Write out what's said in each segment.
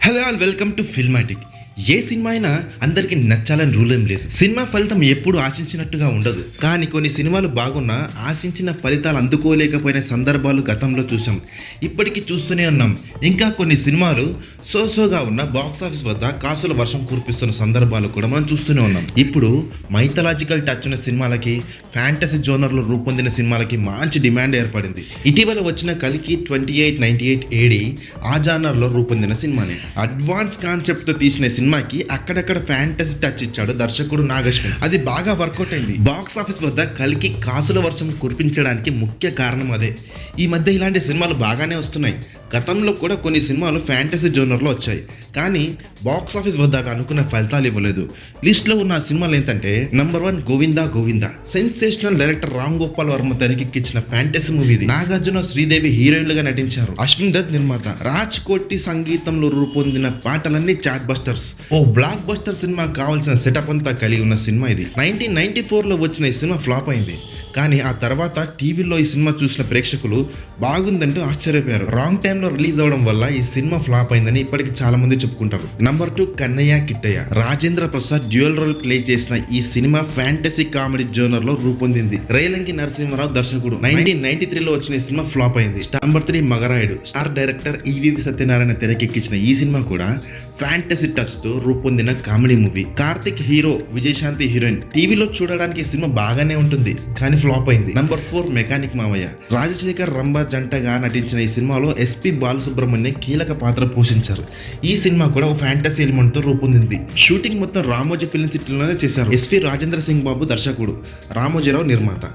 Hello all welcome to Filmatic. ఏ cinema అయినా అందరికీ నచ్చాలని రూల్ ఏం లేదు. సినిమా ఫలితం ఎప్పుడు ఆశించినట్టుగా ఉండదు. కానీ కొన్ని సినిమాలు బాగున్నా ఆశించిన ఫలితాలు అందుకోలేకపోయిన సందర్భాలు గతంలో చూసాం, ఇప్పటికీ చూస్తూనే ఉన్నాం. ఇంకా కొన్ని సినిమాలు సోసోగా ఉన్న బాక్స్ ఆఫీస్ వద్ద కాసుల వర్షం కురిపిస్తున్న సందర్భాలు కూడా మనం చూస్తూనే ఉన్నాం. ఇప్పుడు మైథలాజికల్ టచ్ ఉన్న సినిమాలకి, ఫ్యాంటసీ జోనర్లో రూపొందిన సినిమాలకి మంచి డిమాండ్ ఏర్పడింది. ఇటీవల వచ్చిన కలికి 2898 AD ఆ జానర్లో రూపొందిన సినిమానే. అడ్వాన్స్ కాన్సెప్ట్తో తీసిన సినిమాకి అక్కడక్కడ ఫ్యాంటసీ టచ్ ఇచ్చాడు దర్శకుడు నాగశ్విన్. అది బాగా వర్కౌట్ అయింది. బాక్స్ ఆఫీస్ వద్ద కలికి కాసుల వర్షం కురిపించడానికి ముఖ్య కారణం అదే. ఈ మధ్య ఇలాంటి సినిమాలు బాగానే వస్తున్నాయి. గతంలో కూడా కొన్ని సినిమాలు ఫ్యాంటసీ జోనర్లో వచ్చాయి, కానీ బాక్స్ ఆఫీస్ వద్ద అవి అనుకున్న ఫలితాలు ఇవ్వలేదు. లిస్ట్లో ఉన్న సినిమాలు ఏంటంటే number 1 Govinda Govinda. Sensational director Ram Gopal Varma తెరకెక్కించిన ఫ్యాంటసీ మూవీ ఇది. నాగార్జున, శ్రీదేవి హీరోయిన్లుగా నటించారు. అశ్విన్ దత్ నిర్మాత. రాజ్ కోటి సంగీతంలో రూపొందిన పాటలన్నీ చాట్ బస్టర్స్. ఓ బ్లాక్ బస్టర్ సినిమా కావాల్సిన సెటప్ అంతా కలిగి ఉన్న సినిమా ఇది. 1994లో వచ్చిన ఈ సినిమా ఫ్లాప్ అయింది, కానీ ఆ తర్వాత టీవీలో ఈ సినిమా చూసిన ప్రేక్షకులు బాగుందంటూ ఆశ్చర్యపోయారు. రాంగ్ టైంలో రిలీజ్ అవడం వల్ల ఈ సినిమా ఫ్లాప్ అయిందని ఇప్పటికి చాలా మంది చెప్పుకుంటారు. Number 2 Kannayya Kittayya. Rajendra Prasad dual role play చేసిన ఈ సినిమా ఫ్యాంటసీ కామెడీ జోనర్ లో రూపొందింది. రేలంగి నరసింహారావు దర్శకుడు. 1993లో వచ్చిన ఈ సినిమా ఫ్లాప్ అయింది. Number 3 Magarayudu. Star director EVV Satyanarayana తెరకెక్కించిన ఈ సినిమా కూడా ఫ్యాంటసీ టచ్ తో రూపొందిన comedy movie. Karthik hero, Vijayashanti heroine. టీవీలో చూడడానికి ఈ సినిమా బాగానే ఉంటుంది, కానీ ఫ్లాప్ అయింది. నంబర్ 4 మెకానిక్ మావయ్య. రాజశేఖర్ రంభ జంటగా నటించిన ఈ సినిమాలో ఎస్పి బాలసుబ్రహ్మణ్యం కీలక పాత్ర పోషించారు. ఈ సినిమా కూడా ఒక ఫ్యాంటసీ ఎలిమెంట్ తో రూపొందింది. షూటింగ్ మొత్తం రామోజీ ఫిల్మ్ సిటీలోనే చేశారు. ఎస్వి రాజేంద్ర సింగ్ బాబు దర్శకుడు, రామోజీరావు నిర్మాత.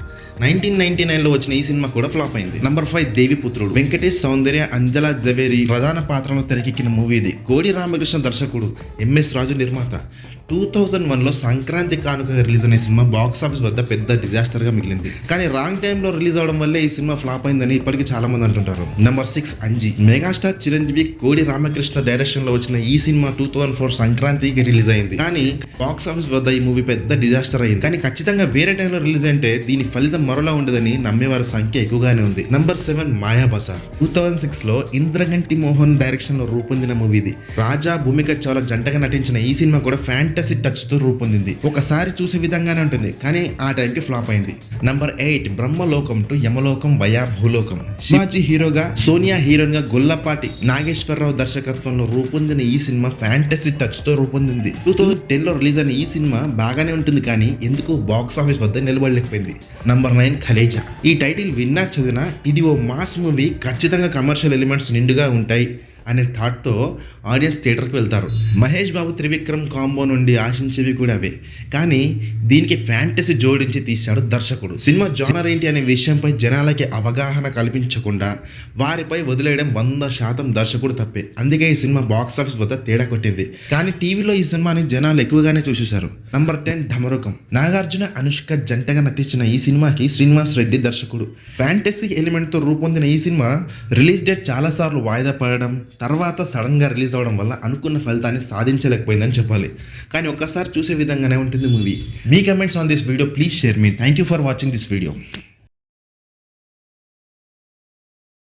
1999లో వచ్చిన ఈ సినిమా కూడా ఫ్లాప్ అయింది. నంబర్ 5 దేవిపుత్రుడు. వెంకటేష్, సౌందర్య, అంజలా జవేరి ప్రధాన పాత్రలో తెరకెక్కిన మూవీ ఇది. కోడి రామకృష్ణ దర్శకుడు, ఎంఎస్ రాజు నిర్మాత. 2001లో సంక్రాంతి కానుక రిలీజ్ అనే సినిమా బాక్స్ ఆఫీస్ వద్ద పెద్ద డిజాస్టర్ గా మిగిలింది, కానీ రాంగ్ టైంలో రిలీజ్ అవడం వల్లే ఈ సినిమా ఫ్లాప్ అయిందని ఇప్పటికీ చాలా మంది అంటుంటారు. నంబర్ 6 అంజీ. మెగాస్టార్ చిరంజీవి, కోడి రామకృష్ణ డైరెక్షన్ లో వచ్చిన ఈ సినిమా 2004 సంక్రాంతికి రిలీజ్ అయింది, కానీ బాక్స్ ఆఫీస్ వద్ద ఈ మూవీ పెద్ద డిజాస్టర్ అయింది. కానీ ఖచ్చితంగా వేరే టైంలో రిలీజ్ అంటే దీని ఫలితం మరోలా ఉండదని నమ్మేవారి సంఖ్య ఎక్కువగానే ఉంది. నంబర్ 7 మాయాబజార్. 2006లో ఇంద్రగంటి మోహన్ డైరెక్షన్ లో రూపొందిన మూవీ ఇది. రాజా, భూమిక చౌల జంటగా నటించిన ఈ సినిమా కూడా ఫ్యాంటసీ టచ్ తో రూపొందింది. ఒకసారి చూసే విధంగానే ఉంటుంది, కానీ ఆ టైంకి ఫ్లాప్ అయింది. నంబర్ 8 బ్రహ్మలోకం టు యమలోకం వయా భూలోకం. శివాజీ హీరోగా, సోనియా హీరోయిన్ గా, గొల్లపాటి నాగేశ్వరరావు దర్శకత్వంలో రూపొందిన ఈ సినిమా ఫ్యాంటసీ టచ్ తో రూపొందింది. 2010లో రిలీజ్ అయిన ఈ సినిమా బాగానే ఉంటుంది, కానీ ఎందుకు బాక్స్ ఆఫీస్ వద్ద నిలబడలేకపోయింది. నంబర్ 9 ఖలేజా. ఈ టైటిల్ విన్నా చదివినా ఇది ఓ మాస్ మూవీ, ఖచ్చితంగా కమర్షియల్ ఎలిమెంట్స్ నిండుగా ఉంటాయి అనే థాట్తో ఆడియన్స్ థియేటర్కి వెళ్తారు. మహేష్ బాబు, త్రివిక్రమ్ కాంబో నుండి ఆశించేవి కూడా అవే, కానీ దీనికి ఫ్యాంటసీ జోడించి తీశాడు దర్శకుడు. సినిమా జోనర్ ఏంటి అనే విషయంపై జనాలకి అవగాహన కల్పించకుండా వారిపై వదిలేయడం 100% దర్శకుడు తప్పే. అందుకే ఈ సినిమా బాక్స్ ఆఫీస్ వద్ద తేడా కొట్టింది, కానీ టీవీలో ఈ సినిమాని జనాలు ఎక్కువగానే చూసేశారు. నంబర్ 10 ఢమరుకం. నాగార్జున, అనుష్క జంటగా నటించిన ఈ సినిమాకి శ్రీనివాస్ రెడ్డి దర్శకుడు. ఫ్యాంటసీ ఎలిమెంట్ తో రూపొందిన ఈ సినిమా రిలీజ్ డేట్ చాలా సార్లు వాయిదా పడడం, తర్వాత సడన్ గా రిలీజ్ అవడం వల్ల అనుకున్న ఫలితాన్ని సాధించలేకపోయిందని చెప్పాలి. కానీ ఒక్కసారి చూసే విధంగానే ఉంటుంది movie. Me comments on this video please share me. Thank you for watching this video.